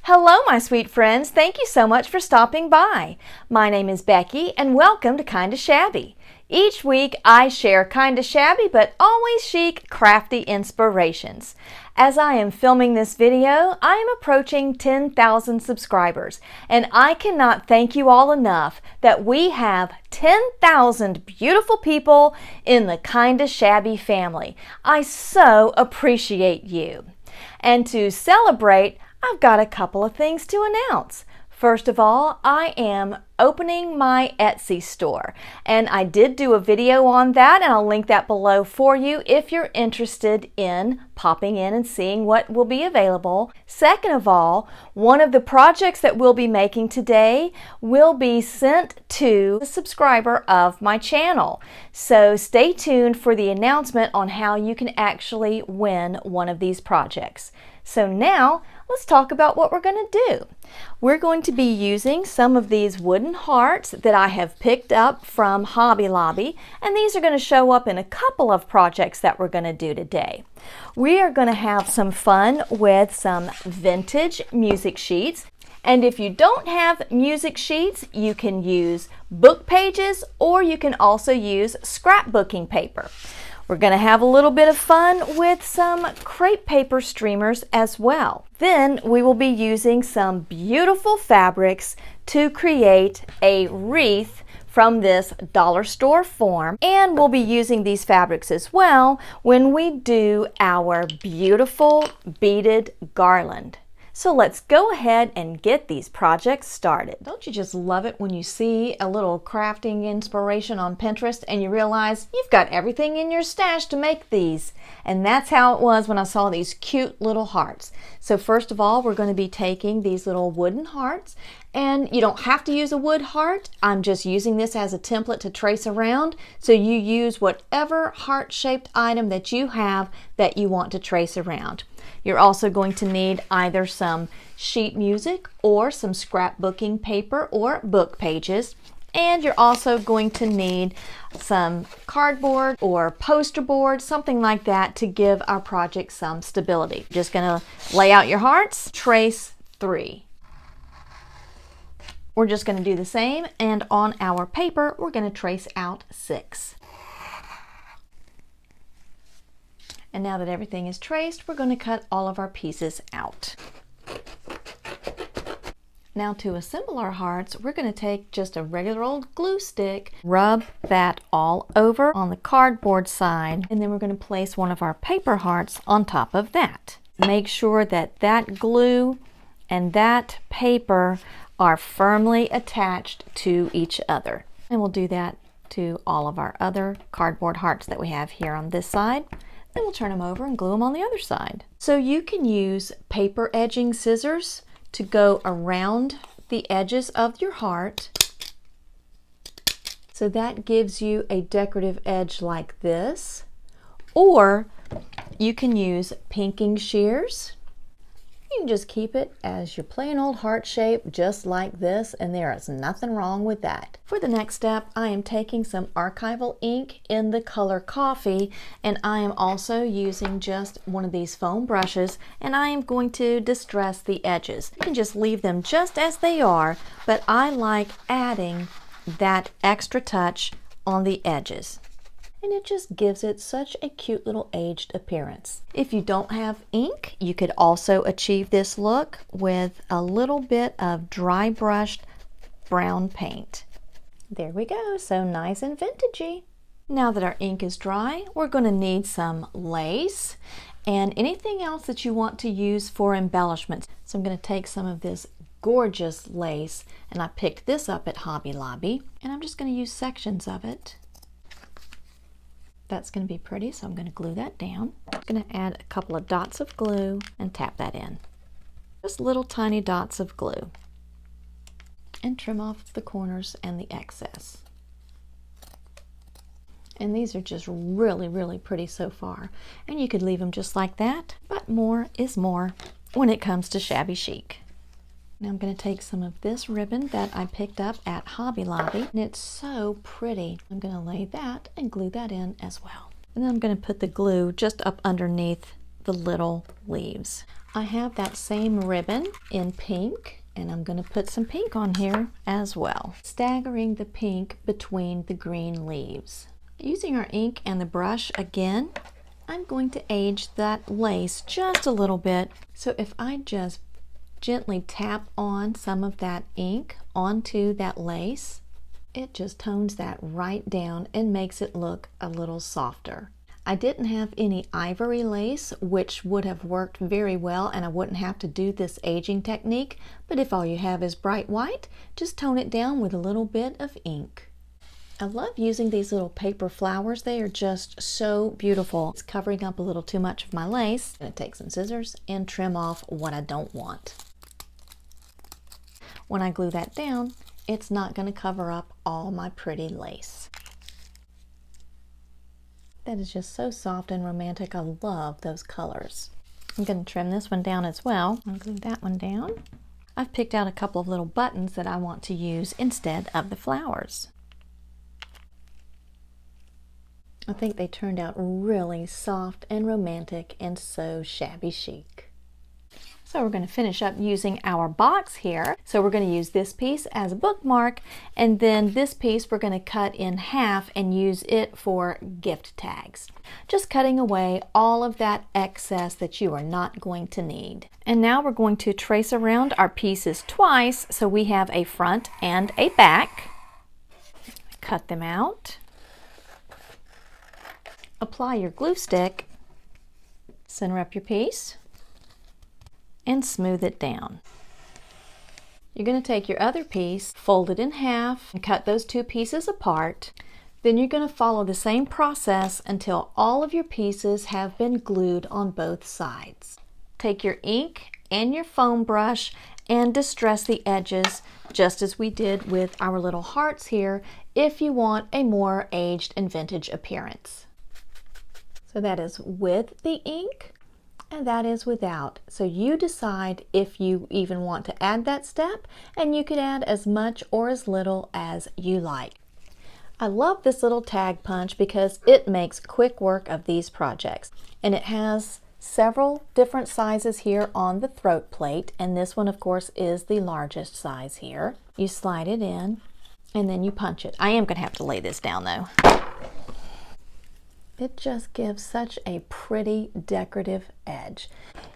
Hello, my sweet friends. Thank you so much for stopping by. My name is Becky, and welcome to Kinda Shabby. Each week, I share kinda shabby but always chic, crafty inspirations. As I am filming this video, I am approaching 10,000 subscribers, and I cannot thank you all enough that we have 10,000 beautiful people in the Kinda Shabby family. I so appreciate you. And to celebrate, I've got a couple of things to announce. First of all, I am opening my Etsy store, and I did do a video on that, and I'll link that below for you if you're interested in popping in and seeing what will be available. Second of all, one of the projects that we'll be making today will be sent to a subscriber of my channel. So stay tuned for the announcement on how you can actually win one of these projects. So now, let's talk about what we're going to do. We're going to be using some of these wooden hearts that I have picked up from Hobby Lobby, and these are going to show up in a couple of projects that we're going to do today. We are going to have some fun with some vintage music sheets, and if you don't have music sheets, you can use book pages, or you can also use scrapbooking paper. We're going to have a little bit of fun with some crepe paper streamers as well. Then we will be using some beautiful fabrics to create a wreath from this dollar store form, and we'll be using these fabrics as well when we do our beautiful beaded garland. So let's go ahead and get these projects started. Don't you just love it when you see a little crafting inspiration on Pinterest and you realize you've got everything in your stash to make these? And that's how it was when I saw these cute little hearts. So first of all, we're going to be taking these little wooden hearts, and you don't have to use a wood heart. I'm just using this as a template to trace around. So you use whatever heart-shaped item that you have that you want to trace around. You're also going to need either some sheet music or some scrapbooking paper or book pages. And you're also going to need some cardboard or poster board, something like that, to give our project some stability. Just going to lay out your hearts, trace 3. We're just going to do the same, and on our paper, we're going to trace out 6. And now that everything is traced, we're going to cut all of our pieces out. Now to assemble our hearts, we're going to take just a regular old glue stick, rub that all over on the cardboard side, and then we're going to place one of our paper hearts on top of that. Make sure that that glue and that paper are firmly attached to each other. And we'll do that to all of our other cardboard hearts that we have here on this side. Then we'll turn them over and glue them on the other side. So you can use paper edging scissors to go around the edges of your heart. So that gives you a decorative edge like this. Or you can use pinking shears. You can just keep it as your plain old heart shape, just like this, and there is nothing wrong with that. For the next step, I am taking some Archival ink in the color coffee, and I am also using just one of these foam brushes, and I am going to distress the edges. You can just leave them just as they are, but I like adding that extra touch on the edges. And it just gives it such a cute little aged appearance. If you don't have ink, you could also achieve this look with a little bit of dry brushed brown paint. There we go, so nice and vintagey. Now that our ink is dry, we're going to need some lace and anything else that you want to use for embellishments. So I'm going to take some of this gorgeous lace, and I picked this up at Hobby Lobby, and I'm just going to use sections of it. That's going to be pretty, so I'm going to glue that down. I'm going to add a couple of dots of glue and tap that in. Just little tiny dots of glue. And trim off the corners and the excess. And these are just really, really pretty so far. And you could leave them just like that, but more is more when it comes to shabby chic. Now I'm going to take some of this ribbon that I picked up at Hobby Lobby, and it's so pretty. I'm going to lay that and glue that in as well. And then I'm going to put the glue just up underneath the little leaves. I have that same ribbon in pink, and I'm going to put some pink on here as well, staggering the pink between the green leaves. Using our ink and the brush again, I'm going to age that lace just a little bit. So if I just gently tap on some of that ink onto that lace, it just tones that right down and makes it look a little softer. I didn't have any ivory lace, which would have worked very well, and I wouldn't have to do this aging technique, but if all you have is bright white, just tone it down with a little bit of ink. I love using these little paper flowers. They are just so beautiful. It's covering up a little too much of my lace. I'm going to take some scissors and trim off what I don't want. When I glue that down, it's not going to cover up all my pretty lace. That is just so soft and romantic. I love those colors. I'm going to trim this one down as well. I'll glue that one down. I've picked out a couple of little buttons that I want to use instead of the flowers. I think they turned out really soft and romantic and so shabby chic. So we're going to finish up using our box here. So we're going to use this piece as a bookmark, and then this piece we're going to cut in half and use it for gift tags. Just cutting away all of that excess that you are not going to need. And now we're going to trace around our pieces twice so we have a front and a back. Cut them out. Apply your glue stick. Center up your piece and smooth it down. You're going to take your other piece, fold it in half, and cut those two pieces apart. Then you're going to follow the same process until all of your pieces have been glued on both sides. Take your ink and your foam brush and distress the edges just as we did with our little hearts here if you want a more aged and vintage appearance. So that is with the ink, and that is without. So you decide if you even want to add that step, and you could add as much or as little as you like. I love this little tag punch because it makes quick work of these projects, and it has several different sizes here on the throat plate, and this one of course is the largest size here. You slide it in and then you punch it. I am going to have to lay this down though. It just gives such a pretty decorative edge.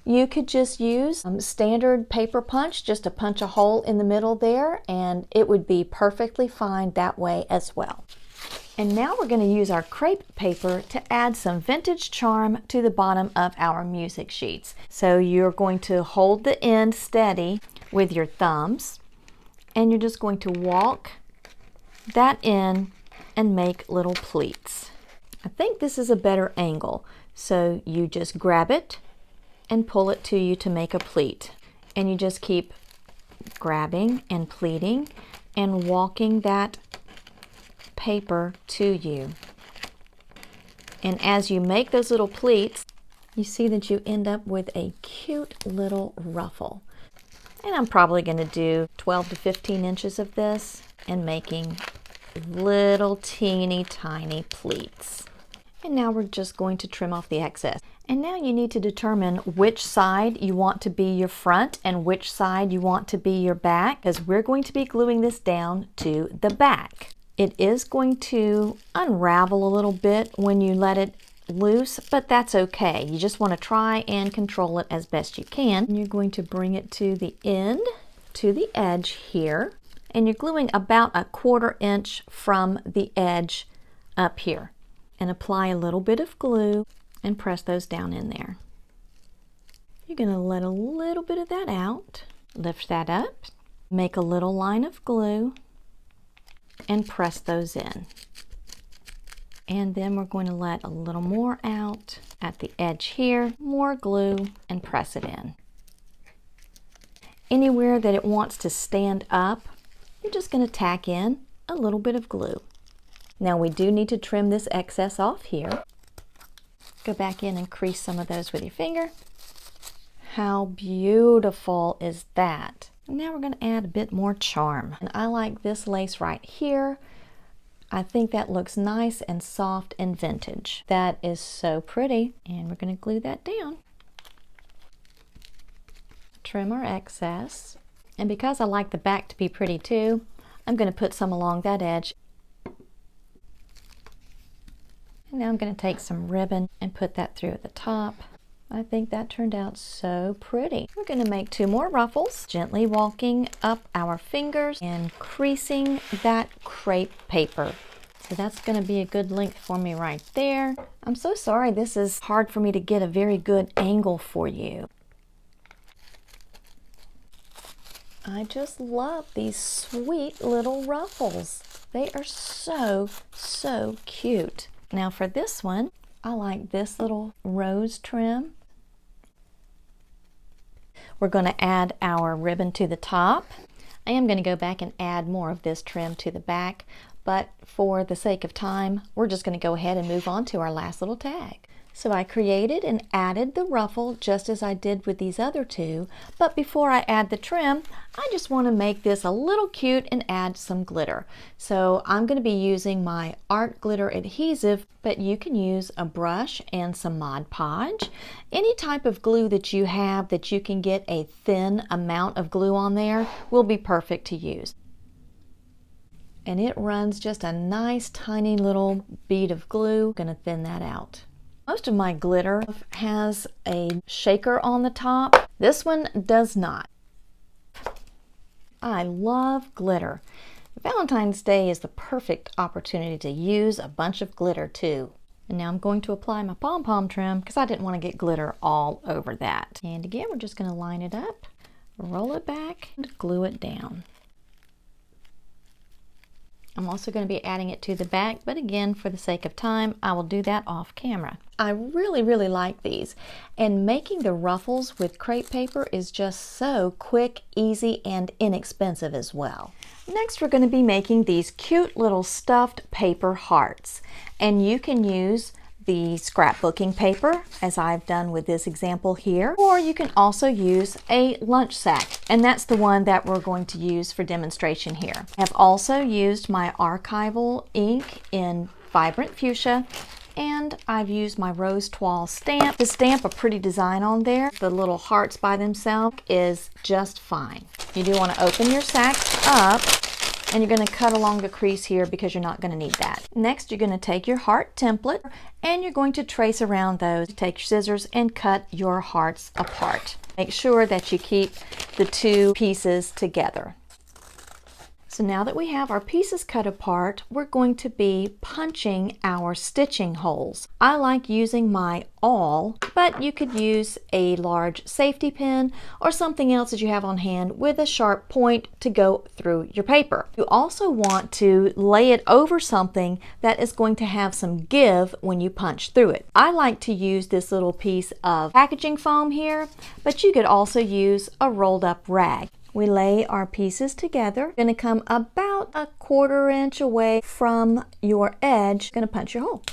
You could just use standard paper punch, just to punch a hole in the middle there, and it would be perfectly fine that way as well. And now we're going to use our crepe paper to add some vintage charm to the bottom of our music sheets. So you're going to hold the end steady with your thumbs, and you're just going to walk that in and make little pleats. I think this is a better angle, so you just grab it and pull it to you to make a pleat, and you just keep grabbing and pleating and walking that paper to you. And as you make those little pleats, you see that you end up with a cute little ruffle. And I'm probably going to do 12 to 15 inches of this and making little teeny tiny pleats. And now we're just going to trim off the excess. And now you need to determine which side you want to be your front and which side you want to be your back, because we're going to be gluing this down to the back. It is going to unravel a little bit when you let it loose, but that's okay. You just want to try and control it as best you can. And you're going to bring it to the end, to the edge here, and you're gluing about a 1/4 inch from the edge up here. And apply a little bit of glue and press those down in there. You're going to let a little bit of that out, lift that up, make a little line of glue, and press those in. And then we're going to let a little more out at the edge here, more glue, and press it in. Anywhere that it wants to stand up, you're just going to tack in a little bit of glue. Now we do need to trim this excess off here. Go back in and crease some of those with your finger. How beautiful is that? And now we're going to add a bit more charm. And I like this lace right here. I think that looks nice and soft and vintage. That is so pretty. And we're going to glue that down. trim our excess. And because I like the back to be pretty too, I'm going to put some along that edge. And now I'm going to take some ribbon and put that through at the top. I think that turned out so pretty. We're going to make 2 more ruffles, gently walking up our fingers and creasing that crepe paper. So that's going to be a good length for me right there. I'm so sorry this is hard for me to get a very good angle for you. I just love these sweet little ruffles. They are so, so cute. Now for this one, I like this little rose trim. We're going to add our ribbon to the top. I am going to go back and add more of this trim to the back, but for the sake of time, we're just going to go ahead and move on to our last little tag. So I created and added the ruffle just as I did with these other 2, but before I add the trim, I just want to make this a little cute and add some glitter. So I'm going to be using my art glitter adhesive, but you can use a brush and some Mod Podge. Any type of glue that you have that you can get a thin amount of glue on there will be perfect to use. And it runs just a nice tiny little bead of glue. I'm going to thin that out. Most of my glitter has a shaker on the top. This one does not. I love glitter. Valentine's Day is the perfect opportunity to use a bunch of glitter too. And now I'm going to apply my pom-pom trim because I didn't want to get glitter all over that. And again, we're just going to line it up, roll it back, and glue it down. I'm also going to be adding it to the back, but again, for the sake of time, I will do that off camera. I really, really like these, and making the ruffles with crepe paper is just so quick, easy, and inexpensive as well. Next, we're going to be making these cute little stuffed paper hearts, and you can use the scrapbooking paper, as I've done with this example here, or you can also use a lunch sack, and that's the one that we're going to use for demonstration here. I've also used my Archival ink in Vibrant Fuchsia, and I've used my rose toile stamp to stamp a pretty design on there. The little hearts by themselves is just fine. You do want to open your sacks up, and you're going to cut along the crease here because you're not going to need that. Next, you're going to take your heart template and you're going to trace around those. Take your scissors and cut your hearts apart. Make sure that you keep the 2 pieces together. So now that we have our pieces cut apart, we're going to be punching our stitching holes. I like using my awl, but you could use a large safety pin or something else that you have on hand with a sharp point to go through your paper. You also want to lay it over something that is going to have some give when you punch through it. I like to use this little piece of packaging foam here, but you could also use a rolled up rag. We lay our pieces together. You're going to come about a 1/4 inch away from your edge. You're going to punch your hole.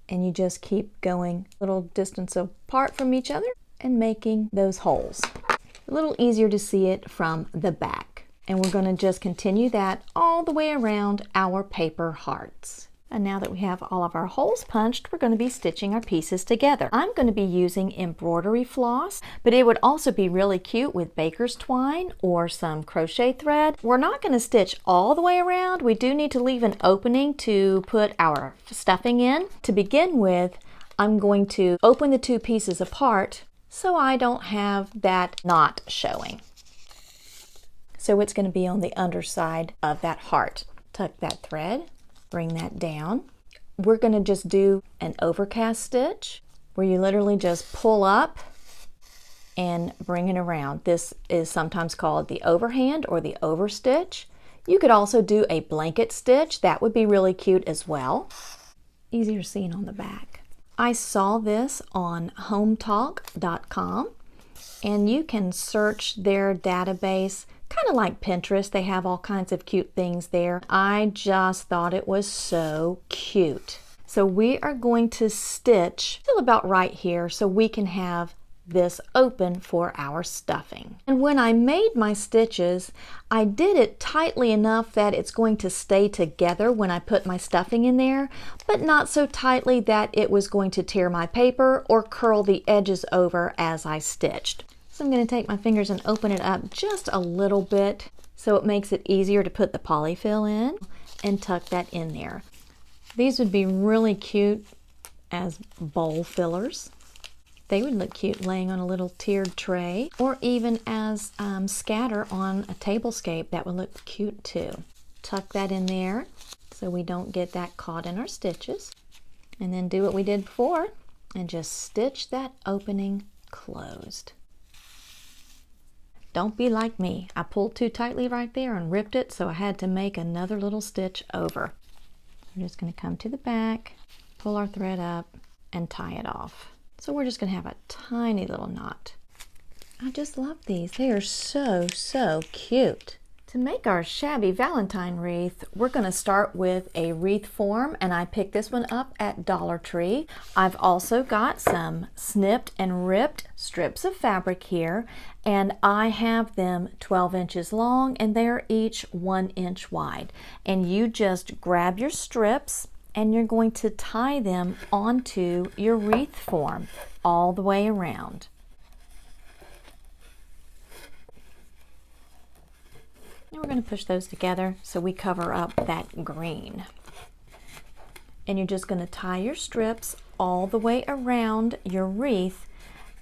And you just keep going a little distance apart from each other and making those holes. A little easier to see it from the back. And we're going to just continue that all the way around our paper hearts. And now that we have all of our holes punched, we're going to be stitching our pieces together. I'm going to be using embroidery floss, but it would also be really cute with baker's twine or some crochet thread. We're not going to stitch all the way around. We do need to leave an opening to put our stuffing in. To begin with, I'm going to open the 2 pieces apart so I don't have that knot showing. So it's going to be on the underside of that heart. Tuck that thread. Bring that down. We're going to just do an overcast stitch where you literally just pull up and bring it around. This is sometimes called the overhand or the overstitch. You could also do a blanket stitch. That would be really cute as well. Easier seen on the back. I saw this on hometalk.com, and you can search their database kind of like Pinterest. They have all kinds of cute things there. I just thought it was so cute. So we are going to stitch till about right here so we can have this open for our stuffing. And when I made my stitches, I did it tightly enough that it's going to stay together when I put my stuffing in there, but not so tightly that it was going to tear my paper or curl the edges over as I stitched. So I'm going to take my fingers and open it up just a little bit so it makes it easier to put the polyfill in and tuck that in there. These would be really cute as bowl fillers. They would look cute laying on a little tiered tray, or even as scatter on a tablescape. That would look cute too. Tuck that in there so we don't get that caught in our stitches. And then do what we did before and just stitch that opening closed. Don't be like me. I pulled too tightly right there and ripped it, so I had to make another little stitch over. We're just going to come to the back, pull our thread up, and tie it off. So we're just going to have a tiny little knot. I just love these. They are so, so cute. To make our shabby Valentine wreath, we're going to start with a wreath form, and I picked this one up at Dollar Tree. I've also got some snipped and ripped strips of fabric here, and I have them 12 inches long, and they're each 1 inch wide. And you just grab your strips, and you're going to tie them onto your wreath form all the way around. And we're going to push those together so we cover up that green. And you're just going to tie your strips all the way around your wreath.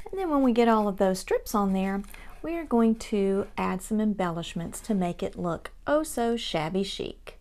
And then when we get all of those strips on there, we are going to add some embellishments to make it look oh so shabby chic.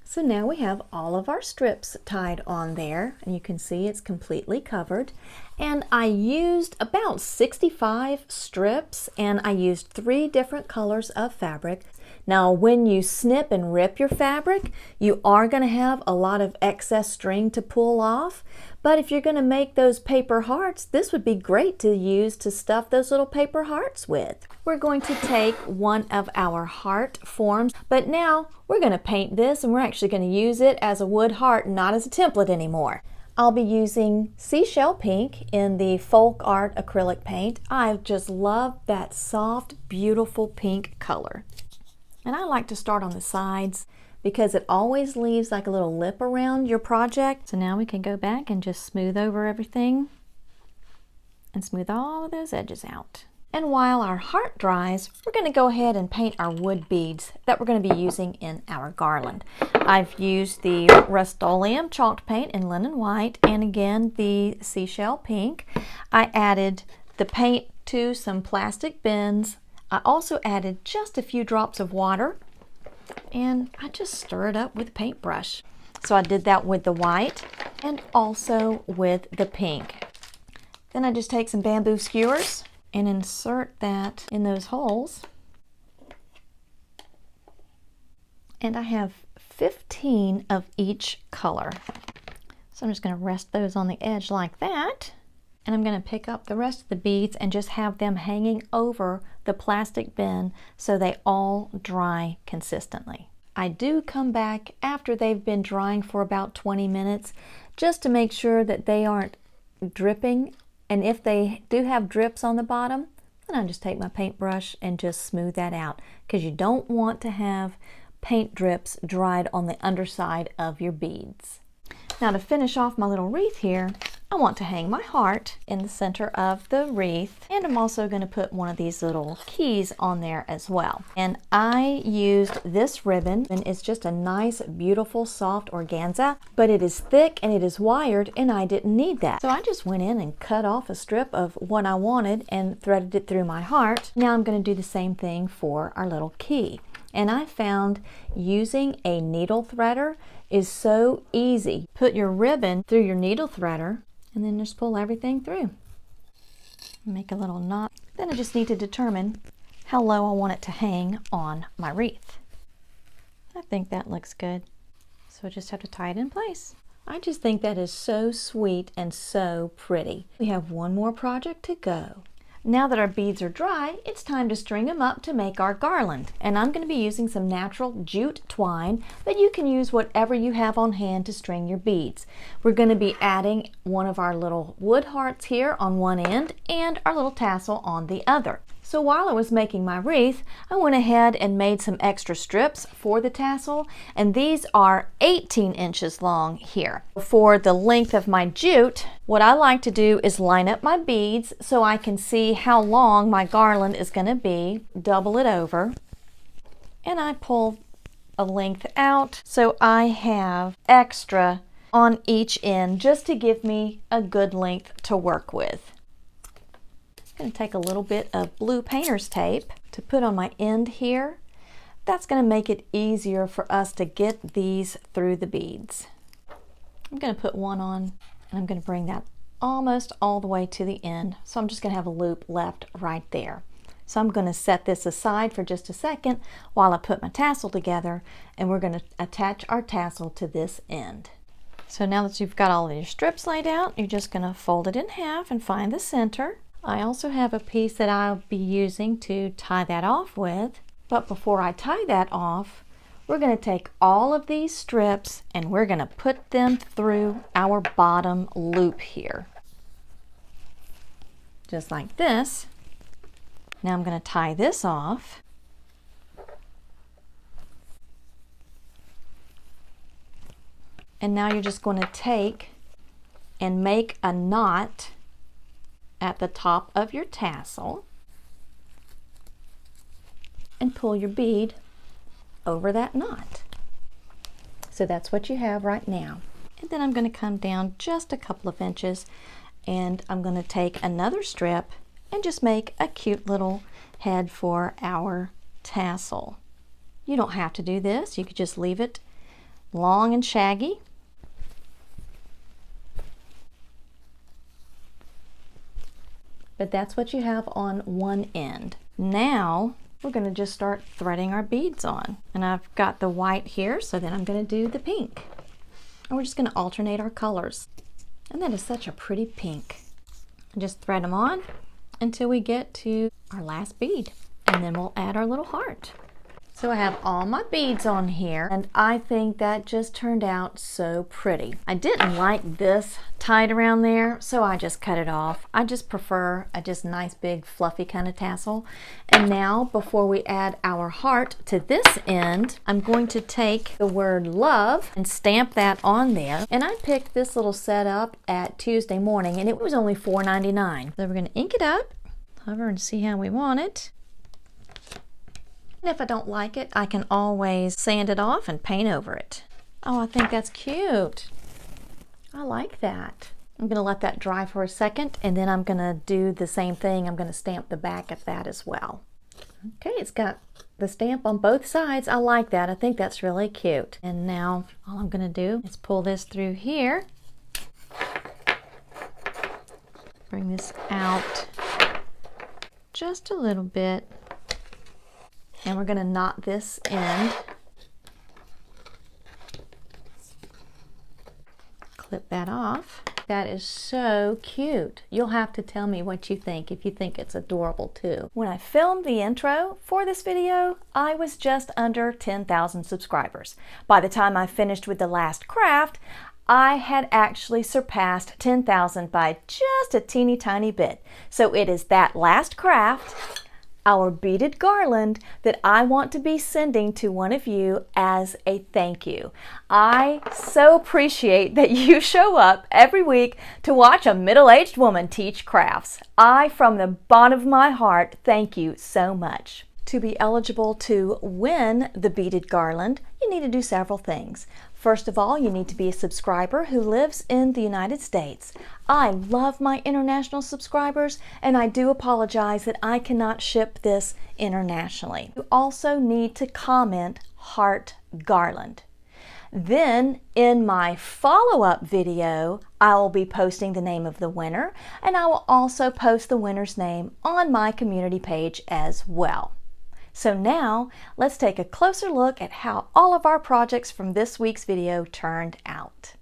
So now we have all of our strips tied on there, and you can see it's completely covered. And I used about 65 strips, and I used 3 different colors of fabric. Now when you snip and rip your fabric, you are going to have a lot of excess string to pull off. But if you're going to make those paper hearts, this would be great to use to stuff those little paper hearts with. We're going to take one of our heart forms, but now we're going to paint this, and we're actually going to use it as a wood heart, not as a template anymore. I'll be using Seashell Pink in the Folk Art acrylic paint. I just love that soft, beautiful pink color. And I like to start on the sides because it always leaves like a little lip around your project. So now we can go back and just smooth over everything and smooth all of those edges out. And while our heart dries, we're going to go ahead and paint our wood beads that we're going to be using in our garland. I've used the Rust-Oleum chalked paint in linen white, and again the Seashell Pink. I added the paint to some plastic bins. I also added just a few drops of water, and I just stir it up with a paintbrush. So I did that with the white and also with the pink. Then I just take some bamboo skewers and insert that in those holes. And I have 15 of each color. So I'm just going to rest those on the edge like that. And I'm going to pick up the rest of the beads and just have them hanging over the plastic bin so they all dry consistently. I do come back after they've been drying for about 20 minutes just to make sure that they aren't dripping. And if they do have drips on the bottom, then I just take my paintbrush and just smooth that out, because you don't want to have paint drips dried on the underside of your beads. Now to finish off my little wreath here, I want to hang my heart in the center of the wreath, and I'm also going to put one of these little keys on there as well. And I used this ribbon, and it's just a nice, beautiful, soft organza, but it is thick and it is wired, and I didn't need that. So I just went in and cut off a strip of what I wanted and threaded it through my heart. Now I'm going to do the same thing for our little key. And I found using a needle threader is so easy. Put your ribbon through your needle threader and then just pull everything through. Make a little knot. Then I just need to determine how low I want it to hang on my wreath. I think that looks good. So I just have to tie it in place. I just think that is so sweet and so pretty. We have one more project to go. Now that our beads are dry, it's time to string them up to make our garland. And I'm going to be using some natural jute twine, but you can use whatever you have on hand to string your beads. We're going to be adding one of our little wood hearts here on one end and our little tassel on the other. So while I was making my wreath, I went ahead and made some extra strips for the tassel, and these are 18 inches long here. For the length of my jute, what I like to do is line up my beads so I can see how long my garland is going to be, double it over, and I pull a length out so I have extra on each end just to give me a good length to work with. I'm going to take a little bit of blue painter's tape to put on my end here. That's going to make it easier for us to get these through the beads. I'm going to put one on and I'm going to bring that almost all the way to the end. So I'm just going to have a loop left right there. So I'm going to set this aside for just a second while I put my tassel together, and we're going to attach our tassel to this end. So now that you've got all of your strips laid out, you're just going to fold it in half and find the center. I also have a piece that I'll be using to tie that off with, but before I tie that off, we're going to take all of these strips and we're going to put them through our bottom loop here. Just like this. Now I'm going to tie this off. And now you're just going to take and make a knot at the top of your tassel and pull your bead over that knot. So that's what you have right now. And then I'm going to come down just a couple of inches and I'm going to take another strip and just make a cute little head for our tassel. You don't have to do this. You could just leave it long and shaggy. But that's what you have on one end. Now we're going to just start threading our beads on. And I've got the white here, so then I'm going to do the pink. And we're just going to alternate our colors. And that is such a pretty pink. And just thread them on until we get to our last bead. And then we'll add our little heart. So I have all my beads on here, and I think that just turned out so pretty. I didn't like this tied around there, so I just cut it off. I just prefer a just nice big fluffy kind of tassel. And now before we add our heart to this end, I'm going to take the word love and stamp that on there. And I picked this little set up at Tuesday morning, and it was only $4.99. So we're going to ink it up, hover and see how we want it. And if I don't like it, I can always sand it off and paint over it. Oh, I think that's cute. I like that. I'm going to let that dry for a second, and then I'm going to do the same thing. I'm going to stamp the back of that as well. Okay, it's got the stamp on both sides. I like that. I think that's really cute. And now all I'm going to do is pull this through here. Bring this out just a little bit. And we're going to knot this end. Clip that off. That is so cute. You'll have to tell me what you think if you think it's adorable too. When I filmed the intro for this video, I was just under 10,000 subscribers. By the time I finished with the last craft, I had actually surpassed 10,000 by just a teeny tiny bit. So it is that last craft, our beaded garland, that I want to be sending to one of you as a thank you. I so appreciate that you show up every week to watch a middle-aged woman teach crafts. I, from the bottom of my heart, thank you so much. To be eligible to win the beaded garland, you need to do several things. First of all, you need to be a subscriber who lives in the United States. I love my international subscribers, and I do apologize that I cannot ship this internationally. You also need to comment Heart Garland. Then in my follow-up video, I will be posting the name of the winner, and I will also post the winner's name on my community page as well. So now, let's take a closer look at how all of our projects from this week's video turned out.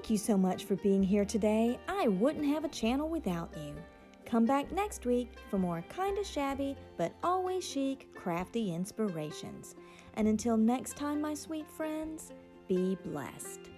Thank you so much for being here today. I wouldn't have a channel without you. Come back next week for more kinda shabby but always chic, crafty inspirations. And until next time, my sweet friends, be blessed.